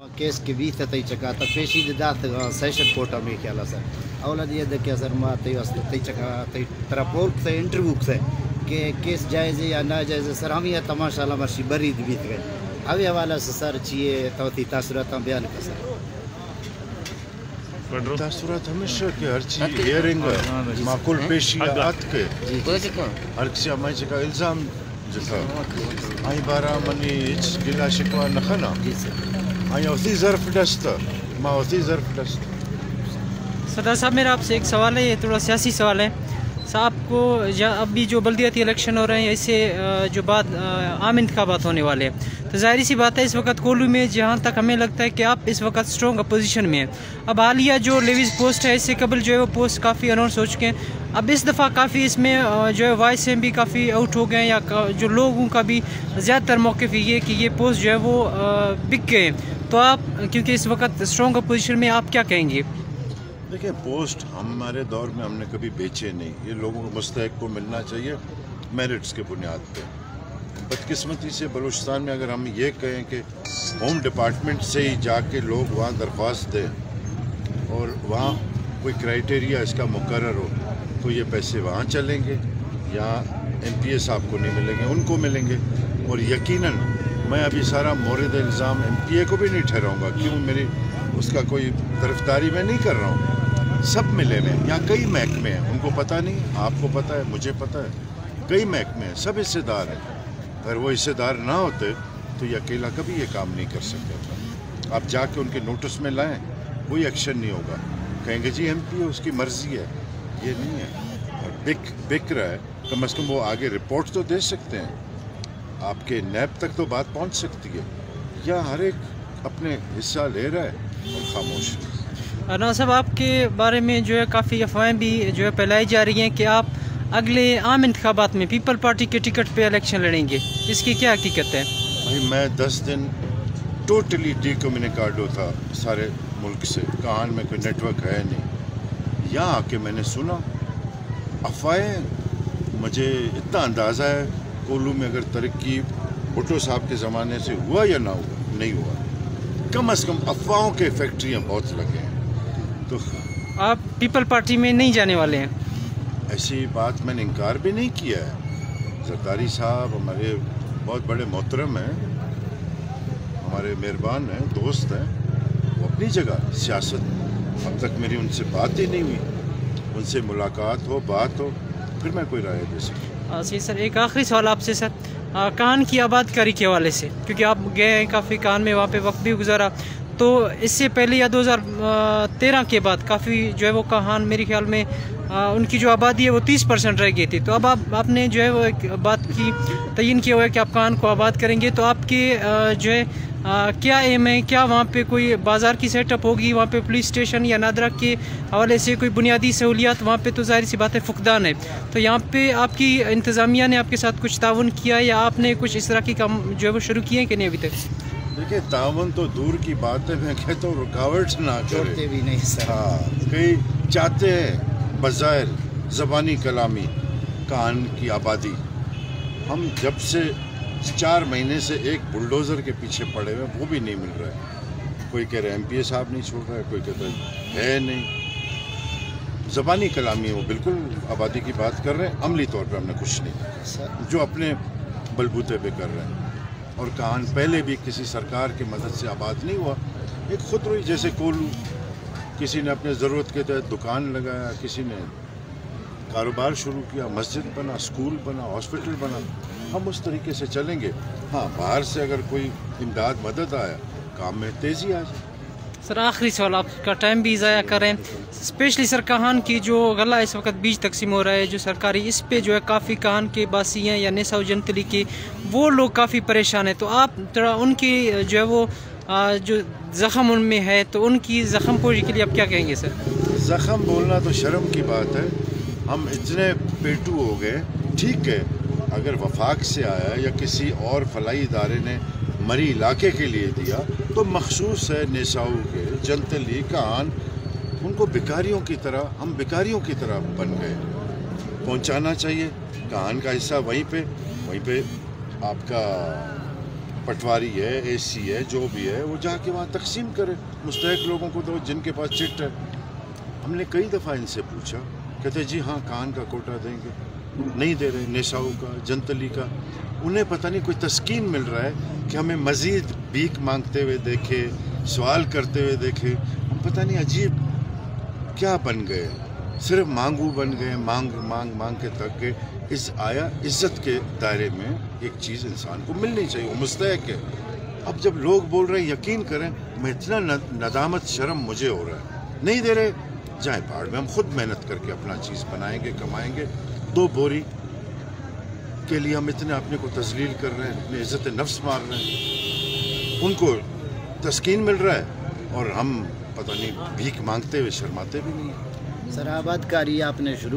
Kes ki vite të i që ka të peshi dhe datë session court me kjala se. Aula diye de kya sar ma të i që ka të i rapor këthe intervju këthe. Ke kes jaize ya na jaize sar hum ye tamashallah marshi bari बीत गए. अभी हवाला से sir चाहिए तो तासुरात हम बयान कर सर. तासुरात हमेशा के हर चीज हियरिंग माकूल पेशी आत के हर किसी हमारे का इल्जाम जैसा आई बारा मनी गिला शिकवा नखना आई उसी ज़र्फ डस्ट माँ उसी ज़र्फ डस्ट. सरदार साहब मेरा आपसे एक सवाल है, ये थोड़ा सियासी सवाल है साहब को. अभी जो बल्दियाती इलेक्शन हो रहे हैं इससे जो बाद आम इंतखाबात होने वाले हैं, तो ज़ाहिर सी बात है इस वक्त कोल्लू में जहाँ तक हमें लगता है कि आप इस वक्त स्ट्रॉन्ग अपोजिशन में हैं. अब हालिया जो लेविस पोस्ट है इससे कबल जो है वो पोस्ट काफ़ी अनाउंस हो चुके हैं. अब इस दफ़ा काफ़ी इसमें जो है वाइस एम भी काफ़ी आउट हो गए हैं, या जो लोगों का भी ज़्यादातर मौक़िफ़ ये कि ये पोस्ट जो है वो बिक गए. तो आप क्योंकि इस वक्त स्ट्रॉन्ग अपोजिशन में, आप क्या कहेंगे? देखिए पोस्ट हमारे दौर में हमने कभी बेचे नहीं. ये लोगों को मुस्तहिक को मिलना चाहिए मेरिट्स के बुनियाद पे. बदकिस्मती से बलूचिस्तान में अगर हम ये कहें कि होम डिपार्टमेंट से ही जाके लोग वहाँ दरख्वास्त दें और वहाँ कोई क्राइटेरिया इसका मुकर्रर हो तो ये पैसे वहाँ चलेंगे, यहाँ MPA साहब को नहीं मिलेंगे, उनको मिलेंगे. और यकीनन मैं अभी सारा मोरद इल्ज़ाम MPA को भी नहीं ठहराऊँगा. क्यों? मेरी उसका कोई तरफदारी मैं नहीं कर रहा हूँ. सब मिले हुए यहाँ कई महकमे हैं, उनको पता नहीं, आपको पता है, मुझे पता है, कई महकमे हैं, सब हिस्सेदार हैं. अगर वो हिस्सेदार ना होते तो ये अकेला कभी ये काम नहीं कर सकता था. आप जाके उनके नोटिस में लाएं, कोई एक्शन नहीं होगा. कहेंगे जी MPA उसकी मर्जी है, ये नहीं है. और बिक रहा है, कम से कम वो आगे रिपोर्ट तो दे सकते हैं, आपके नैब तक तो बात पहुंच सकती है. या हर एक अपने हिस्सा ले रहा है और खामोश. ना साहब आपके बारे में जो है काफ़ी अफवाहें भी जो है फैलाई जा रही हैं कि आप अगले आम इंतखाबात में पीपल पार्टी के टिकट पे इलेक्शन लड़ेंगे, इसकी क्या हकीकत है? भाई मैं 10 दिन टोटली डिकम्युनिकेटो था सारे मुल्क से. कहान में कोई नेटवर्क है नहीं. यहाँ आके मैंने सुना अफवाहें. मुझे इतना अंदाज़ा है कोल्लू में अगर तरक्की भुट्टो साहब के ज़माने से हुआ या ना हुआ, नहीं हुआ. कम से कम अफवाहों के फैक्ट्रियाँ बहुत लगे हैं. तो आप पीपल पार्टी में नहीं जाने वाले हैं? ऐसी बात मैंने इनकार भी नहीं किया है. जरदारी साहब हमारे बहुत बड़े मोहतरम हैं, हमारे मेहरबान हैं, दोस्त हैं. वो अपनी जगह सियासत, अब तक मेरी उनसे बात ही नहीं हुई. उनसे मुलाकात हो, बात हो, फिर मैं कोई राय दे सकूँ. जी सर, एक आखिरी सवाल आपसे सर, कान की आबादकारी के हवाले से, क्योंकि आप गए हैं काफ़ी कान में, वहाँ पे वक्त भी गुजारा, तो इससे पहले या 2013 के बाद काफ़ी जो है वो कान मेरे ख्याल में उनकी जो आबादी है वो 30% रह गई थी. तो अब आपने जो है वो एक बात की तयन किया हुआ है कि आप कान को आबाद करेंगे. तो आपके जो है क्या एम है, क्या वहाँ पे कोई बाज़ार की सेटअप होगी, वहाँ पे पुलिस स्टेशन या नादरा के हवाले से कोई बुनियादी सहूलियात? वहाँ पे तो ज़ाहिर सी बात है फुकदान है. तो यहाँ पे आपकी इंतज़ामिया ने आपके साथ कुछ ताउन किया या आपने कुछ इस तरह की काम जो है वो शुरू किए हैं कि नहीं अभी तक? देखिए ताउन तो दूर की बात है, मैं कहता हूँ रुकावट ना छोड़ते भी नहीं सर. हाँ, कई चाहते हैं बज़ाहिर ज़बानी कलामी कान की आबादी. हम जब से 4 महीने से एक बुलडोज़र के पीछे पड़े हुए, वो भी नहीं मिल रहा है. कोई कह रहा है MPA साहब नहीं छोड़ रहा है, कोई कहता है नहीं. ज़बानी कलामी वो बिल्कुल आबादी की बात कर रहे हैं, अमली तौर पर हमने कुछ नहीं, जो अपने बलबूते पे कर रहे हैं. और कान पहले भी किसी सरकार की मदद से आबाद नहीं हुआ. एक खुद रोई, जैसे कोल्लू किसी ने अपने ज़रूरत के तहत दुकान लगाया, किसी ने कारोबार शुरू किया, मस्जिद बना, स्कूल बना, हॉस्पिटल बना. हम उस तरीके से चलेंगे. हाँ, बाहर से अगर कोई इमदाद मदद आया, काम में तेज़ी आ जाए. सर आखिरी सवाल, आपका टाइम भी ज़ाया कर रहे हैं. स्पेशली सर काहान की जो गला इस वक्त बीज तकसीम हो रहा है जो सरकारी, इस पे जो है काफ़ी काहान के बासी हैं या नेसाउ जनतली के, वो लोग काफ़ी परेशान हैं. तो आप थोड़ा उनकी जो है वो जो ज़ख़म उनमें है, तो उनकी ज़ख़म पोशी के लिए आप क्या कहेंगे सर? ज़ख़म बोलना तो शर्म की बात है. हम इतने पेटू हो गए. ठीक है, अगर वफाक से आया या किसी और फलाई इदारे ने मरी इलाके के लिए दिया तो मखसूस है. नेसाऊ के जनतली कान, उनको भिखारियों की तरह, हम भिखारियों की तरह बन गए. पहुंचाना चाहिए कान का हिस्सा वहीं पे आपका पटवारी है, एसी है, जो भी है वो जाके वहाँ तकसीम करे, मुस्तहक लोगों को दो जिनके पास चिट है। हमने कई दफ़ा इनसे पूछा, कहते जी हाँ कान का कोटा देंगे, नहीं दे रहे। नेसाऊ का, जनतली का, उन्हें पता नहीं कोई तस्कीन मिल रहा है कि हमें मज़ीद भीख मांगते हुए देखे, सवाल करते हुए देखे। हम पता नहीं अजीब क्या बन गए, सिर्फ मांगू बन गए, मांग मांग मांग के तक के इज्जत के दायरे में एक चीज़ इंसान को मिलनी चाहिए, वो मुस्तहक है। अब जब लोग बोल रहे हैं, यकीन करें मैं इतना नदामत शर्म मुझे हो रहा है, नहीं दे रहे जाए पहाड़ में, हम खुद मेहनत करके अपना चीज़ बनाएंगे, कमाएंगे। 2 बोरी के लिए हम इतने अपने को तजलील कर रहे हैं, अपनी इज्जत नफ्स मार रहे हैं, उनको तस्कीन मिल रहा है और हम पता नहीं भीख मांगते हुए शर्माते भी नहीं हैं। सर आबादकारी आपने शुरू